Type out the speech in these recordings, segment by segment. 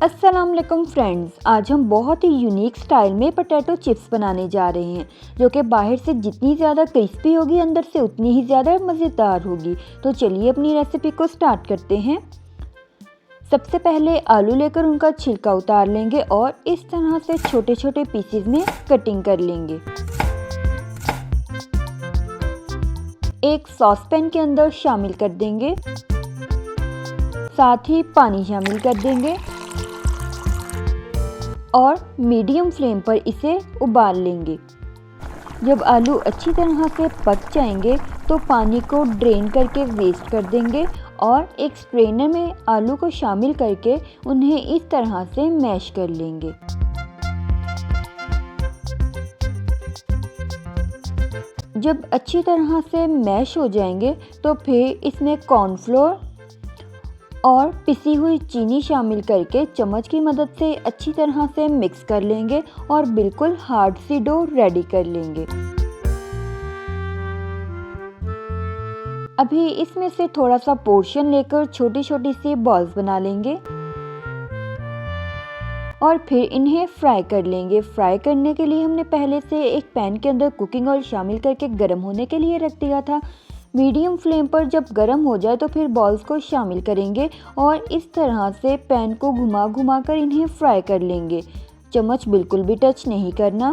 अस्सलाम वालेकुम फ्रेंड्स, आज हम बहुत ही यूनिक स्टाइल में पोटैटो चिप्स बनाने जा रहे हैं जो कि बाहर से जितनी ज़्यादा क्रिस्पी होगी अंदर से उतनी ही ज़्यादा मज़ेदार होगी। तो चलिए अपनी रेसिपी को स्टार्ट करते हैं। सबसे पहले आलू लेकर उनका छिलका उतार लेंगे और इस तरह से छोटे छोटे पीसेस में कटिंग कर लेंगे। एक सॉसपैन के अंदर शामिल कर देंगे, साथ ही पानी शामिल कर देंगे और मीडियम फ्लेम पर इसे उबाल लेंगे। जब आलू अच्छी तरह से पक जाएंगे तो पानी को ड्रेन करके वेस्ट कर देंगे और एक स्ट्रेनर में आलू को शामिल करके उन्हें इस तरह से मैश कर लेंगे। जब अच्छी तरह से मैश हो जाएंगे तो फिर इसमें कॉर्नफ्लोर और पिसी हुई चीनी शामिल करके चम्मच की मदद से अच्छी तरह से मिक्स कर लेंगे और बिल्कुल हार्ड सी डो रेडी कर लेंगे। अभी इसमें से थोड़ा सा पोर्शन लेकर छोटी छोटी सी बॉल्स बना लेंगे और फिर इन्हें फ्राई कर लेंगे। फ्राई करने के लिए हमने पहले से एक पैन के अंदर कुकिंग ऑयल शामिल करके गर्म होने के लिए रख दिया था। मीडियम फ्लेम पर जब गर्म हो जाए तो फिर बॉल्स को शामिल करेंगे और इस तरह से पैन को घुमा घुमा कर इन्हें फ्राई कर लेंगे। चम्मच बिल्कुल भी टच नहीं करना।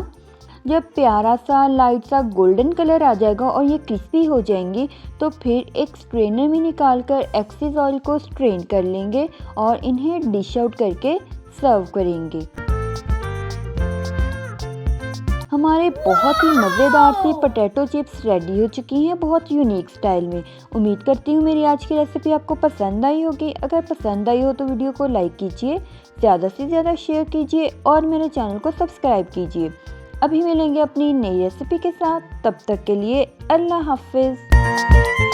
जब प्यारा सा लाइट सा गोल्डन कलर आ जाएगा और ये क्रिस्पी हो जाएंगी तो फिर एक स्ट्रेनर में निकाल कर एक्सेस ऑयल को स्ट्रेन कर लेंगे और इन्हें डिश आउट करके सर्व करेंगे। हमारे बहुत ही मज़ेदार सी पोटैटो चिप्स रेडी हो चुकी हैं, बहुत यूनिक स्टाइल में। उम्मीद करती हूँ मेरी आज की रेसिपी आपको पसंद आई होगी। अगर पसंद आई हो तो वीडियो को लाइक कीजिए, ज़्यादा से ज़्यादा शेयर कीजिए और मेरे चैनल को सब्सक्राइब कीजिए। अभी मिलेंगे अपनी नई रेसिपी के साथ, तब तक के लिए अल्लाह हाफिज़।